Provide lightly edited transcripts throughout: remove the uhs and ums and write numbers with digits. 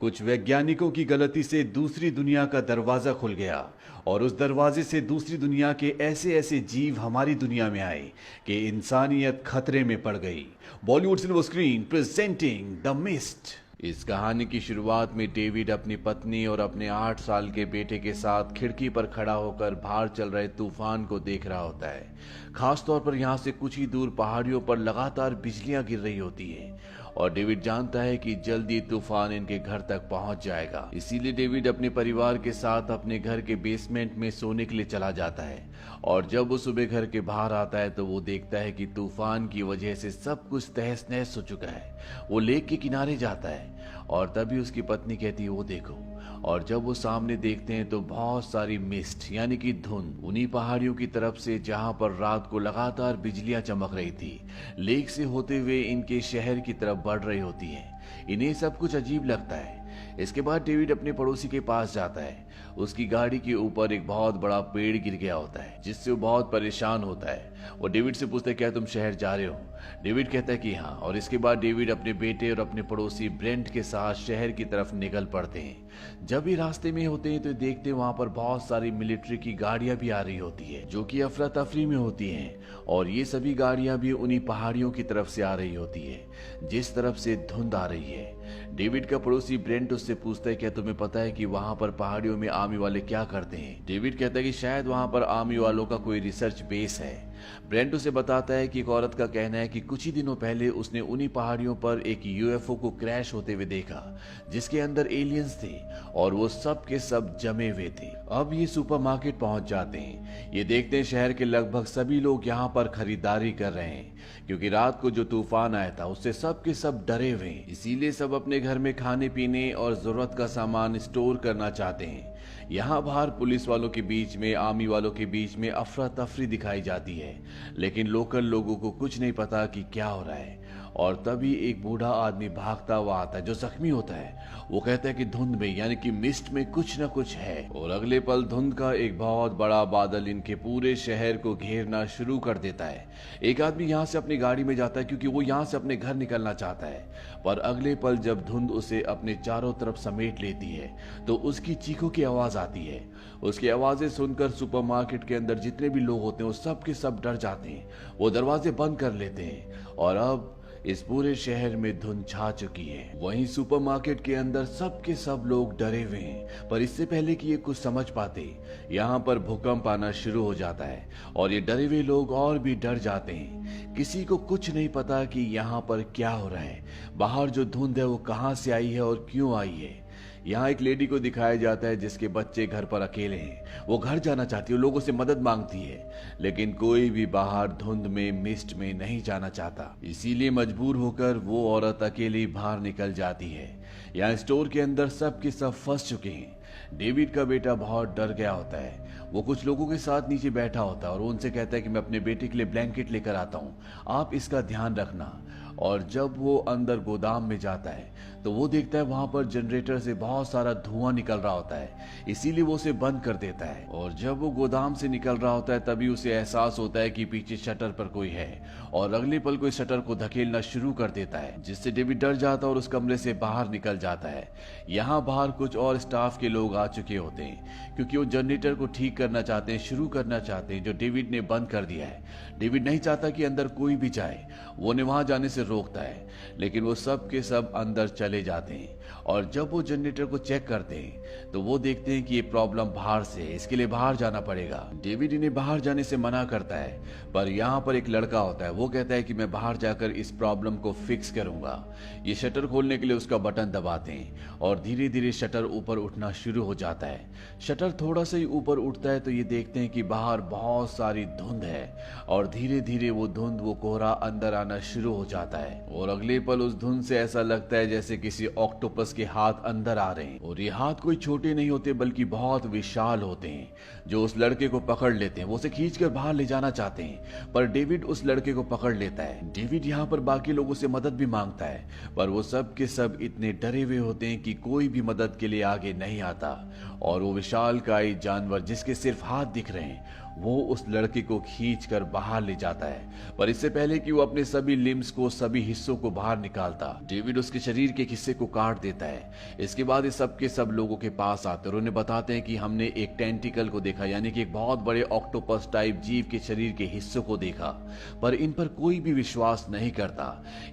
कुछ वैज्ञानिकों की गलती से दूसरी दुनिया का दरवाजा खुल गया और उस दरवाजे से दूसरी दुनिया के ऐसे ऐसे जीव हमारी दुनिया में आए कि इंसानियत खतरे में पड़ गई। Bollywood silver screen presenting the mist. इस कहानी की शुरुआत में डेविड अपनी पत्नी और अपने 8 साल के बेटे के साथ खिड़की पर खड़ा होकर बाहर चल रहे तूफान को देख रहा होता है। खासतौर पर यहाँ से कुछ ही दूर पहाड़ियों पर लगातार बिजलियां गिर रही होती है और डेविड जानता है कि जल्दी तूफान इनके घर तक पहुंच जाएगा। इसीलिए डेविड अपने परिवार के साथ अपने घर के बेसमेंट में सोने के लिए चला जाता है और जब वो सुबह घर के बाहर आता है तो वो देखता है कि तूफान की वजह से सब कुछ तहस नहस हो चुका है। वो लेक के किनारे जाता है और तभी उसकी पत्नी कहती है वो देखो, और जब वो सामने देखते हैं तो बहुत सारी मिस्ट यानी कि धुंध उन्हीं पहाड़ियों की तरफ से जहां पर रात को लगातार बिजलियां चमक रही थी, लेक से होते हुए इनके शहर की तरफ बढ़ रही होती है। इन्हें सब कुछ अजीब लगता है। इसके बाद डेविड अपने पड़ोसी के पास जाता है। उसकी गाड़ी के ऊपर एक बहुत बड़ा पेड़ गिर गया होता है जिससे वो बहुत परेशान होता है। वो डेविड से पूछता है क्या तुम शहर जा रहे हो? डेविड कहता है कि हाँ, और इसके बाद डेविड अपने बेटे और अपने पड़ोसी ब्रेंट के साथ शहर की तरफ निकल पड़ते हैं। जब भी रास्ते में होते हैं तो देखते हैं वहां पर बहुत सारी मिलिट्री की गाड़ियां भी आ रही होती है जो कि अफरा तफरी में होती हैं, और ये सभी गाड़ियां भी उन्हीं पहाड़ियों की तरफ से आ रही होती है जिस तरफ से धुंध आ रही है। डेविड का पड़ोसी ब्रेंट उससे पूछता है क्या तुम्हें पता है कि वहां पर पहाड़ियों में आर्मी वाले क्या करते हैं? डेविड कहता है कि शायद वहां पर आर्मी वालों का कोई रिसर्च बेस है। ब्रेंट उसे बताता है कि एक औरत का कहना है कि कुछ ही दिनों पहले उसने उन्हीं पहाड़ियों पर एक यूएफओ को क्रैश होते हुए देखा जिसके अंदर एलियंस थे और वो सब के सब जमे हुए थे। अब ये सुपरमार्केट पहुंच जाते हैं। ये देखते हैं शहर के लगभग सभी लोग यहाँ पर खरीदारी कर रहे हैं क्योंकि रात को जो तूफान आया था उससे सब के सब डरे हुए हैं। इसीलिए सब अपने घर में खाने पीने और जरूरत का सामान स्टोर करना चाहते हैं। यहाँ बाहर पुलिस वालों के बीच में आर्मी वालों के बीच में अफरा तफरी दिखाई जाती है, लेकिन लोकल लोगों को कुछ नहीं पता कि क्या हो रहा है। और तभी एक बूढ़ा आदमी भागता हुआ आता है जो जख्मी होता है। वो कहता है कि धुंध में यानी कि मिस्ट में कुछ न कुछ है, और अगले पल धुंध का एक बहुत बड़ा बादल इनके पूरे शहर को घेरना शुरू कर देता है। एक आदमी यहाँ से अपनी गाड़ी में जाता है क्योंकि वो यहाँ से अपने घर निकलना चाहता है, पर अगले पल जब धुंध उसे अपने चारों तरफ समेट लेती है तो उसकी चीखों की आवाज आती है। उसकी आवाजें सुनकर सुपरमार्केट के अंदर जितने भी लोग होते हैं वो सब के सब डर जाते हैं। वो दरवाजे बंद कर लेते हैं और अब इस पूरे शहर में धुंध छा चुकी है। वहीं सुपरमार्केट के अंदर सब के सब लोग डरे हुए हैं, पर इससे पहले कि ये कुछ समझ पाते यहाँ पर भूकंप आना शुरू हो जाता है और ये डरे हुए लोग और भी डर जाते हैं। किसी को कुछ नहीं पता कि यहाँ पर क्या हो रहा है। बाहर जो धुंध है वो कहाँ से आई है और क्यों आई है। यहाँ एक लेडी को दिखाया जाता है जिसके बच्चे घर पर अकेले हैं। वो घर जाना चाहती है, लोगों से मदद मांगती है, लेकिन कोई भी बाहर धुंध में मिस्ट में नहीं जाना चाहता। इसीलिए मजबूर होकर वो औरत अकेली बाहर निकल जाती है। यहाँ स्टोर के अंदर सब के सब फंस चुके हैं। डेविड का बेटा बहुत डर गया होता है। वो कुछ लोगों के साथ नीचे बैठा होता है और उनसे कहता है कि मैं अपने बेटे के लिए ब्लैंकेट लेकर आता हूँ, आप इसका ध्यान रखना। और जब वो अंदर गोदाम में जाता है तो वो देखता है वहां पर जनरेटर से बहुत सारा धुआं निकल रहा होता है, इसीलिए वो उसे बंद कर देता है। और जब वो गोदाम से निकल रहा होता है तभी उसे एहसास होता है कि पीछे शटर पर कोई है, और अगले पल कोई शटर को धकेलना शुरू कर देता है जिससे डेविड डर जाता है और उस कमरे से बाहर निकल जाता है। यहाँ बाहर कुछ और स्टाफ के लोग आ चुके होते हैं क्योंकि वो जनरेटर को ठीक करना चाहते हैं, शुरू करना चाहते हैं जो डेविड ने बंद कर दिया है। डेविड नहीं चाहता कि अंदर कोई भी जाए, वो उन्हें वहां जाने से रोकता है, लेकिन वो सब के सब अंदर चले जाते हैं। और जब वो जनरेटर को चेक करते हैं तो वो देखते हैं कि ये प्रॉब्लम बाहर से है, इसके लिए बाहर जाना पड़ेगा। डेविड इन्हें बाहर जाने से मना करता है, पर यहाँ पर एक लड़का होता है। वो कहता है कि मैं बाहर जाकर इस प्रॉब्लम को फिक्स करूंगा। ये शटर खोलने के लिए उसका बटन दबाते हैं और धीरे धीरे शटर ऊपर उठना शुरू हो जाता है। शटर थोड़ा सा ही ऊपर उठता है तो ये देखते हैं कि बाहर बहुत सारी धुंध है और धीरे धीरे वो धुंध वो कोहरा अंदर आना शुरू हो जाता है। और अगले पल उस धुंध से ऐसा लगता है जैसे किसी ऑक्टोपस के हाथ अंदर आ रहे हैं, और ये हाथ कोई छोटे नहीं होते बल्कि बहुत विशाल होते हैं जो उस लड़के को पकड़ लेते हैं। वो उसे खींचकर बाहर ले जाना चाहते हैं, पर डेविड उस लड़के को पकड़ लेता है। डेविड यहाँ पर बाकी लोगों से मदद भी मांगता है, पर वो सब के सब इतने डरे हुए होते हैं कि कोई भी मदद के लिए आगे नहीं आता। और वो विशालकाय जानवर जिसके सिर्फ हाथ दिख रहे हैं वो उस लड़के को खींचकर बाहर ले जाता है, पर इससे पहले कि वो अपने सभी लिम्स को, सभी हिस्सों को बाहर निकालता, डेविड उसके शरीर के एक हिस्से को काट देता है। इसके बाद ये सब के सब लोगों के पास आते और उन्हें बताते हैं कि हमने एक टेंटिकल को देखा, यानी कि एक बहुत बड़े ऑक्टोपस टाइप जीव के शरीर के हिस्सों को देखा, पर इन पर कोई भी विश्वास नहीं करता।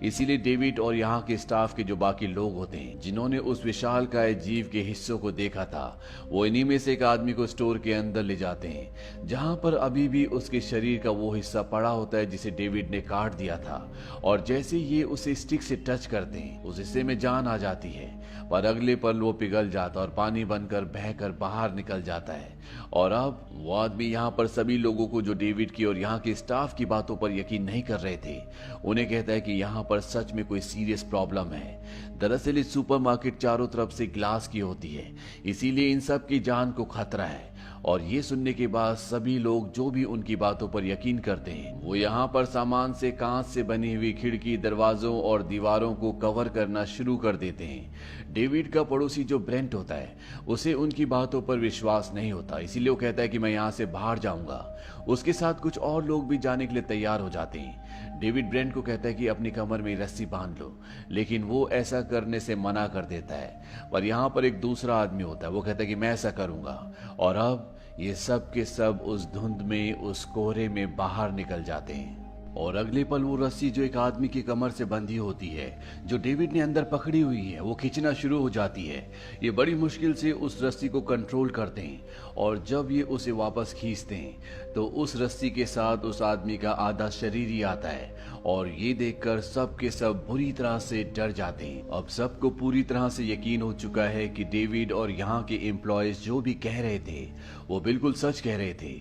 इसीलिए डेविड और यहाँ के स्टाफ के जो बाकी लोग होते हैं, जिन्होंने उस विशालकाय जीव के हिस्सों को देखा था, वो इन्हीं में से एक आदमी को स्टोर के अंदर ले जाते हैं, जहां पर अभी भी उसके शरीर का वो हिस्सा पड़ा होता है जिसे डेविड ने काट दिया था। और जैसे ये उसे स्टिक से टच करते हैं, उस हिस्से में जान आ जाती है, पर अगले पल वो पिघल जाता और पानी बनकर बहकर बाहर निकल जाता है। और अब वो आदमी यहाँ पर सभी लोगों को, जो डेविड की और यहाँ के स्टाफ की बातों पर यकीन नहीं कर रहे थे, उन्हें कहता है कि यहाँ पर सच में कोई सीरियस प्रॉब्लम है। दरअसल इस सुपरमार्केट चारों तरफ से ग्लास की होती है, इसीलिए इन सब की जान को खतरा है। और ये सुनने के बाद सभी लोग जो भी उनकी बातों पर यकीन करते हैं, वो यहाँ पर सामान से, कांच से बनी हुई खिड़की, दरवाजों और दीवारों को कवर करना शुरू कर देते हैं। डेविड का पड़ोसी जो ब्रेंट होता है, उसे उनकी बातों पर विश्वास नहीं होता, इसीलिए वो कहता है कि मैं यहाँ से बाहर जाऊंगा। उसके साथ कुछ और लोग भी जाने के लिए तैयार हो जाते हैं। डेविड ब्रेंट को कहता है कि अपनी कमर में रस्सी बांध लो, लेकिन वो ऐसा करने से मना कर देता है। पर यहाँ पर एक दूसरा आदमी होता है, वो कहता है कि मैं ऐसा करूंगा। और अब ये सब के सब उस धुंध में, उस कोहरे में बाहर निकल जाते हैं। और अगले पल वो रस्सी जो एक आदमी की कमर से बंधी होती है, जो डेविड ने अंदर पकड़ी हुई है, वो खींचना शुरू हो जाती है। ये बड़ी मुश्किल से उस रस्सी को कंट्रोल करते हैं, और जब ये उसे वापस खींचते हैं तो उस रस्सी के साथ उस आदमी का आधा शरीर ही आता है। और ये देखकर सब के सब बुरी तरह से डर जाते हैं। अब सबको पूरी तरह से यकीन हो चुका है कि डेविड और यहाँ के एम्प्लॉयज जो भी कह रहे थे, वो बिल्कुल सच कह रहे थे।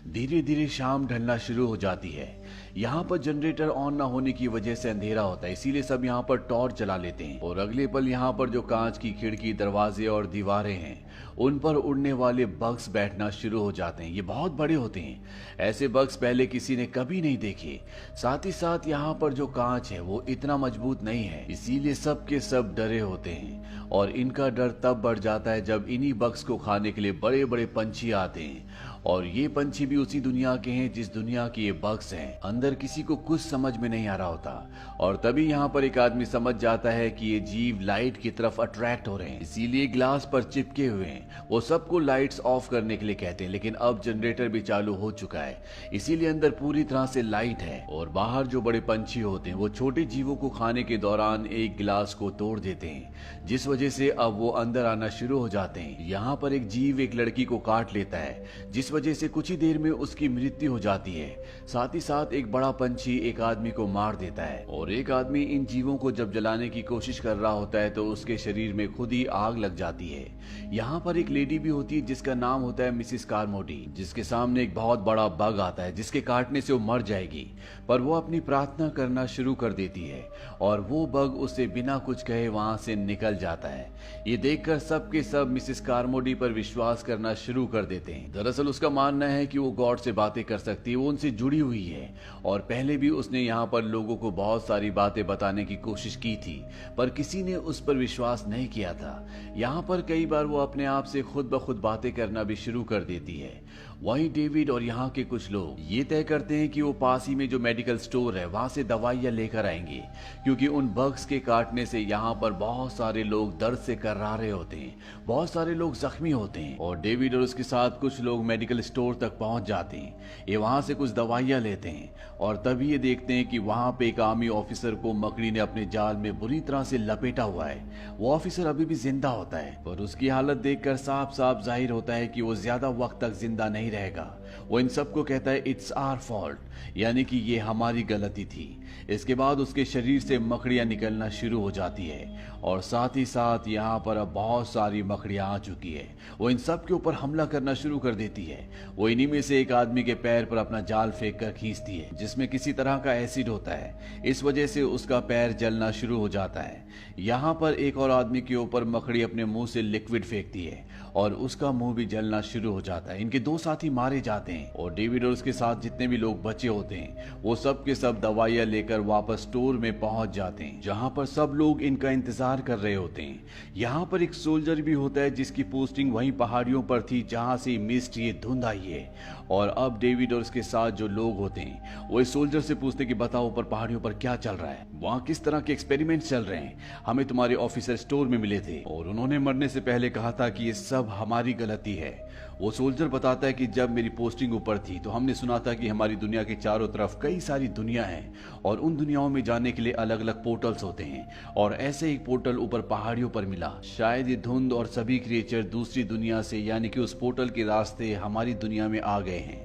धीरे धीरे शाम ढलना शुरू हो जाती है। यहाँ पर जनरेटर ऑन ना होने की वजह से अंधेरा होता है, इसीलिए सब यहाँ पर टॉर्च जला लेते हैं। और अगले पल यहाँ पर जो कांच की खिड़की, दरवाजे और दीवारें हैं, उन पर उड़ने वाले बग्स बैठना शुरू हो जाते हैं। ये बहुत बड़े होते हैं, ऐसे बग्स पहले किसी ने कभी नहीं देखे। साथ ही साथ यहाँ पर जो कांच है वो इतना मजबूत नहीं है, इसीलिए सब के सब डरे होते हैं। और इनका डर तब बढ़ जाता है जब इन्हीं बग्स को खाने के लिए बड़े बड़े पंछी आते हैं। और ये पंछी भी उसी दुनिया के हैं जिस दुनिया के ये बग्स हैं। अंदर किसी को कुछ समझ में नहीं आ रहा होता, और तभी यहाँ पर एक आदमी समझ जाता है कि ये जीव लाइट की तरफ अट्रैक्ट हो रहे हैं, इसीलिए ग्लास पर चिपके हुए हैं। वो सबको लाइट्स ऑफ करने के लिए कहते हैं, लेकिन अब जनरेटर भी चालू हो चुका है, इसीलिए अंदर पूरी तरह से लाइट है। और बाहर जो बड़े पंछी होते हैं, वो छोटे जीवों को खाने के दौरान एक गिलास को तोड़ देते हैं, जिस वजह से अब वो अंदर आना शुरू हो जाते हैं। यहाँ पर एक जीव एक लड़की को काट लेता है, जिस वजह से कुछ ही देर में उसकी मृत्यु हो जाती है। साथ ही साथ एक बड़ा पंछी एक आदमी को मार देता है। और एक आदमी इन जीवों को जब जलाने की कोशिश कर रहा होता है तो उसके शरीर में खुद ही आग लग जाती है। यहाँ पर एक लेडी भी होती है जिसका नाम होता है मिसिस कार्मोडी, जिसके सामने एक बहुत बड़ा बग आता है जिसके काटने से वो मर जाएगी, पर वो अपनी प्रार्थना करना शुरू कर देती है और वो बग उसे बिना कुछ कहे वहां से निकल जाता है। ये देखकर सब के सब मिसिस कार्मोडी पर विश्वास करना शुरू कर देते हैं। दरअसल उसका मानना है कि वो गॉड से बातें कर सकती है, वो उनसे जुड़ी हुई है, और पहले भी उसने यहाँ पर लोगों को बहुत सारी बातें बताने की कोशिश की थी, पर किसी ने उस पर विश्वास नहीं किया था। यहाँ पर कई बार वो अपने आप से खुद ब खुद बातें करना भी शुरू कर देती है। वहीं डेविड और यहाँ के कुछ लोग ये तय करते हैं कि वो पास ही में जो मेडिकल स्टोर है वहां से दवाइयां लेकर आएंगे, क्योंकि उन बग्स के काटने से यहाँ पर बहुत सारे लोग दर्द से कर्रारे होते हैं, बहुत सारे लोग जख्मी होते हैं। और डेविड और उसके साथ कुछ लोग मेडिकल स्टोर तक पहुंच जाते हैं। ये वहां से कुछ दवाइयां लेते हैं और तभी ये देखते हैं कि वहां पे एक आर्मी ऑफिसर को मकड़ी ने अपने जाल में बुरी तरह से लपेटा हुआ है। वो ऑफिसर अभी भी जिंदा होता है, पर उसकी हालत देखकर साफ साफ जाहिर होता है कि वो ज्यादा वक्त तक जिंदा नहीं रहेगा। वो इन सबको कहता है इट्स आवर फॉल्ट, यानी कि ये हमारी गलती थी। इसके बाद उसके शरीर से मकड़ियां निकलना शुरू हो जाती है और साथ ही साथ यहाँ पर अब बहुत सारी मकड़ियां आ चुकी है। वो इन सब के ऊपर हमला करना शुरू कर देती है। वो इन्हीं में से एक आदमी के पैर पर अपना जाल फेंक कर खींचती है, जिसमें किसी तरह का एसिड होता है। इस वजह से उसका पैर जलना शुरू हो जाता है। यहाँ पर एक और आदमी के ऊपर मकड़ी अपने मुंह से लिक्विड फेंकती है और उसका मुंह भी जलना शुरू हो जाता है। इनके दो साथी मारे जाते जाते हैं और डेविड और उसके साथ जितने भी लोग बचे होते हैं वो सब के सब दवाइयां लेकर वापस स्टोर में पहुंच जाते हैं, जहां पर सब लोग इनका इंतजार कर रहे होते हैं। यहाँ पर एक सोल्जर भी होता है जिसकी पोस्टिंग वहीं पहाड़ियों पर थी जहां से मिस्ट ये धुंध आई है। और अब डेविड और उसके साथ जो लोग होते हैं वो इस सोल्जर से पूछते हैं कि बताओ ऊपर पहाड़ियों पर क्या चल रहा है, वहाँ किस तरह के एक्सपेरिमेंट चल रहे हैं। हमें तुम्हारे ऑफिसर स्टोर में मिले थे और उन्होंने मरने से पहले कहा था कि ये सब हमारी गलती है। वो सोल्जर बताता है कि जब मेरी पोस्टिंग ऊपर थी तो हमने सुना था कि हमारी दुनिया के चारों तरफ कई सारी दुनिया हैं और उन दुनियाओं में जाने के लिए अलग अलग पोर्टल्स होते हैं और ऐसे एक पोर्टल ऊपर पहाड़ियों पर मिला। शायद ये धुंध और सभी क्रिएचर दूसरी दुनिया से यानी कि उस पोर्टल के रास्ते हमारी दुनिया में आ गए हैं।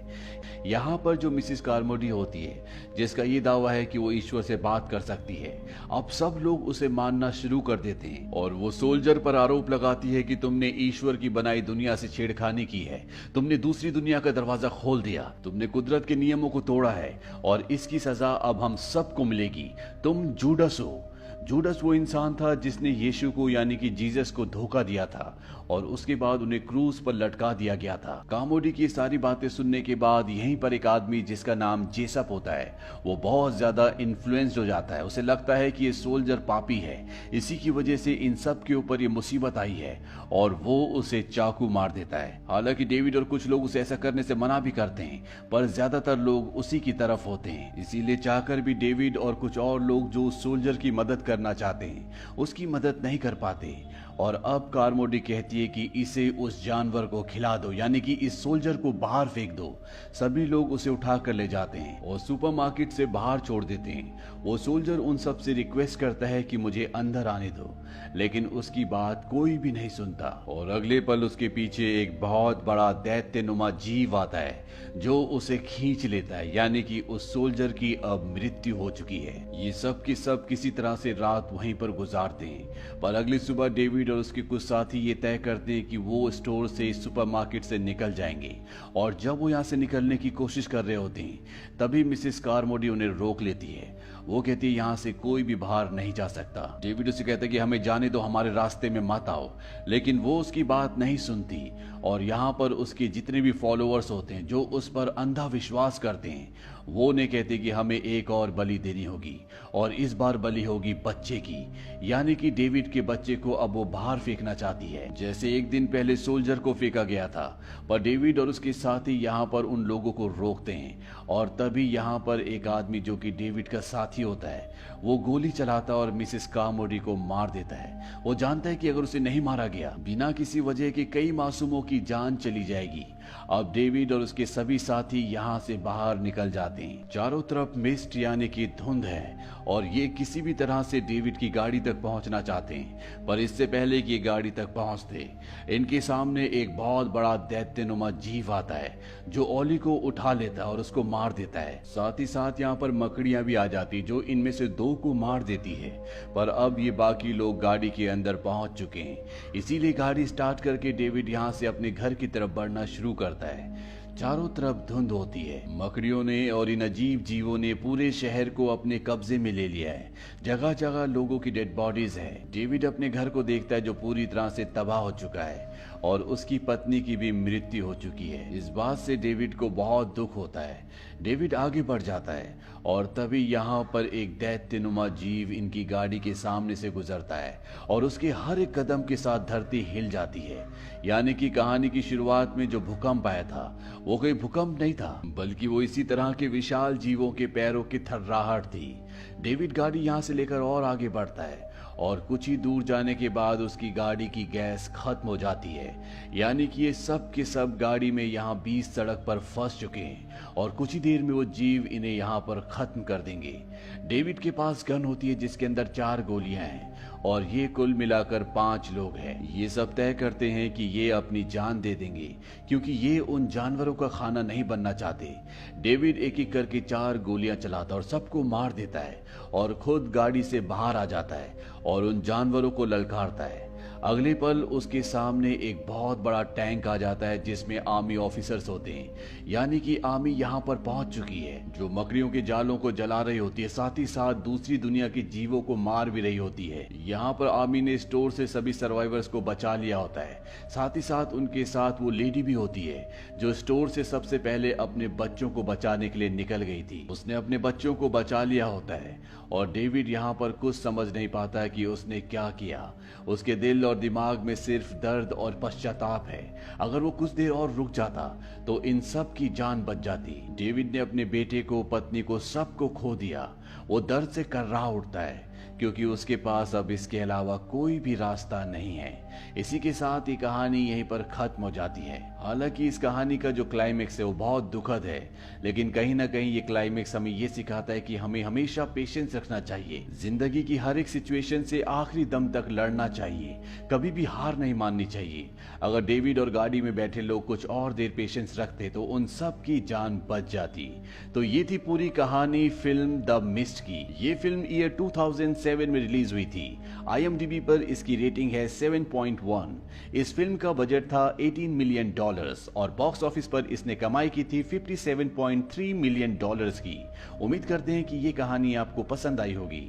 यहाँ पर जो मिसिस कार्मोडी होती है जिसका ये दावा है कि वो ईश्वर से बात कर सकती है, अब सब लोग उसे मानना शुरू कर देते हैं और वो सोल्जर पर आरोप लगाती है कि तुमने ईश्वर की बनाई दुनिया से छेड़खानी की है, तुमने दूसरी दुनिया का दरवाजा खोल दिया, तुमने कुदरत के नियमों को तोड़ा है और इसकी सजा अब हम सबको मिलेगी। तुम जूडस हो। जूडस वो इंसान था जिसने यीशु को यानी कि जीसस को धोखा दिया था और उसके बाद उन्हें क्रूज पर लटका दिया गया था। कामोडी की सारी बातें सुनने के बाद यहीं पर एक आदमी जिसका नाम जेसप होता है वो बहुत ज्यादा इन्फ्लुएंस्ड हो जाता है। उसे लगता है कि ये सोल्जर पापी है, इसी की वजह से इन सब के ऊपर ये मुसीबत आई है और वो उसे चाकू मार देता है। हालांकि डेविड और कुछ लोग उसे ऐसा करने से मना भी करते हैं पर ज्यादातर लोग उसी की तरफ होते हैं। इसीलिए चाहकर भी डेविड और कुछ और लोग जो उस सोल्जर की मदद करना चाहते हैं उसकी मदद नहीं कर पाते। और अब कार्मोडी कहती है कि इसे उस जानवर को खिला दो यानी कि इस सोल्जर को बाहर फेंक दो। सभी लोग उसे उठाकर ले जाते हैं और सुपरमार्केट से बाहर छोड़ देते हैं। वो सोल्जर उन सब से रिक्वेस्ट करता है कि मुझे अंदर आने दो, लेकिन उसकी बात कोई भी नहीं सुनता और अगले पल उसके पीछे एक बहुत बड़ा दैत्यनुमा जीव आता है जो उसे खींच लेता है, यानी कि उस सोल्जर की अब मृत्यु हो चुकी है। ये सब की सब किसी तरह से रात वहीं पर गुजारते हैं पर अगली सुबह डेविड और उसके कुछ साथी ये तय करते हैं कि वो स्टोर से सुपरमार्केट से निकल जाएंगे और जब वो यहाँ से निकलने की कोशिश कर रहे होते हैं तभी मिसेस कार्मोडी उन्हें रोक लेती है। वो कहती है यहाँ से कोई भी बाहर नहीं जा सकता। डेविड उसे कहता है कि हमें जाने दो, हमारे रास्ते में मत आओ, लेकिन वो उसकी बात नहीं सुनती और यहाँ पर उसके जितने भी फॉलोअर्स होते हैं जो उस पर अंधा विश्वास करते हैं वो उन्हें कहते कि हमें एक और बलि देनी होगी और इस बार बलि होगी बच्चे की, यानी कि डेविड के बच्चे को अब वो बाहर फेंकना चाहती है जैसे एक दिन पहले सोल्जर को फेंका गया था। पर डेविड और उसके साथी यहाँ पर उन लोगों को रोकते हैं और तभी यहाँ पर एक आदमी जो कि डेविड का साथी होता है वो गोली चलाता और मिसेस कार्मोडी को मार देता है। वो जानता है कि अगर उसे नहीं मारा गया बिना किसी वजह के कई मासूमों की जान चली जाएगी। अब डेविड और उसके सभी साथी यहाँ से बाहर निकल जाते हैं। चारों तरफ मिस्ट यानी कि धुंध है और ये किसी भी तरह से डेविड की गाड़ी तक पहुंचना चाहते हैं पर इससे पहले कि ये गाड़ी तक पहुंचते इनके सामने एक बहुत बड़ा दैत्यनुमा जीव आता है जो ओली को उठा लेता है और उसको मार देता है। साथ ही साथ यहाँ पर मकड़ियां भी आ जाती जो इनमें से दो को मार देती है। पर अब ये बाकी लोग गाड़ी के अंदर पहुंच चुके हैं, इसीलिए गाड़ी स्टार्ट करके डेविड यहाँ से अपने घर की तरफ बढ़ना शुरू करता है। चारों तरफ धुंध होती है। मकड़ियों ने और इन अजीब जीवों ने पूरे शहर को अपने कब्जे में ले लिया है। जगह जगह लोगों की डेड बॉडीज है। डेविड अपने घर को देखता है जो पूरी तरह से तबाह हो चुका है और उसकी पत्नी की भी मृत्यु हो चुकी है। इस बात से डेविड को बहुत दुख होता है। डेविड आगे बढ़ जाता है और तभी यहाँ पर एक दैत्यनुमा जीव इनकी गाड़ी के सामने से गुजरता है और उसके हर एक कदम के साथ धरती हिल जाती है। यानी कि कहानी की शुरुआत में जो भूकंप आया था वो कोई भूकंप नहीं था बल्कि वो इसी तरह के विशाल जीवों के पैरों की थर्राहट थी। डेविड गाड़ी यहाँ से लेकर और आगे बढ़ता है और कुछ ही दूर जाने के बाद उसकी गाड़ी की गैस खत्म हो जाती है। यानी कि ये सब के सब गाड़ी में यहाँ बीच सड़क पर फंस चुके हैं और कुछ ही देर में वो जीव इन्हें यहाँ पर खत्म कर देंगे। डेविड के पास गन होती है जिसके अंदर 4 गोलियां हैं और ये कुल मिलाकर 5 लोग हैं। ये सब तय करते हैं कि ये अपनी जान दे देंगे क्योंकि ये उन जानवरों का खाना नहीं बनना चाहते। डेविड एक एक करके 4 गोलियां चलाता और सबको मार देता है और खुद गाड़ी से बाहर आ जाता है और उन जानवरों को ललकारता है। अगले पल उसके सामने एक बहुत बड़ा टैंक आ जाता है जिसमें आर्मी ऑफिसर्स होते हैं, यानी कि आर्मी यहाँ पर पहुंच चुकी है, जो मकड़ियों के जालों को जला रही होती है, साथ ही साथ दूसरी दुनिया के जीवों को मार भी रही होती है। यहाँ पर आर्मी ने स्टोर से सभी सर्वाइवर्स को बचा लिया होता है, साथ ही साथ उनके साथ वो लेडी भी होती है जो स्टोर से सबसे पहले अपने बच्चों को बचाने के लिए निकल गई थी। उसने अपने बच्चों को बचा लिया होता है और डेविड यहाँ पर कुछ समझ नहीं पाता है कि उसने क्या किया। उसके दिल और दिमाग में सिर्फ दर्द और पश्चाताप है। अगर वो कुछ देर और रुक जाता तो इन सब की जान बच जाती। डेविड ने अपने बेटे को, पत्नी को, सबको खो दिया। वो दर्द से कर्रा उठता है क्योंकि उसके पास अब इसके अलावा कोई भी रास्ता नहीं है। इसी के साथ ये कहानी यहीं पर खत्म हो जाती है। हालांकि इस कहानी का जो क्लाइमेक्स है वो बहुत दुखद है, लेकिन कहीं ना कहीं ये क्लाइमेक्स हमें ये सिखाता है कि हमें हमेशा पेशेंस रखना चाहिए। जिंदगी की हर एक सिचुएशन से आखिरी दम तक लड़ना चाहिए, कभी भी हार नहीं माननी चाहिए। अगर डेविड और गाड़ी में बैठे लोग कुछ और देर पेशेंस रखते तो उन सब की जान बच जाती। तो ये थी पूरी कहानी फिल्म द मिस्ट की। ये फिल्म ईयर 2007 में रिलीज हुई थी। IMDb पर इसकी रेटिंग है 7.1। इस फिल्म का बजट था $18 मिलियन और बॉक्स ऑफिस पर इसने कमाई की थी $57.3 मिलियन की। उम्मीद करते हैं कि ये कहानी आपको पसंद आई होगी।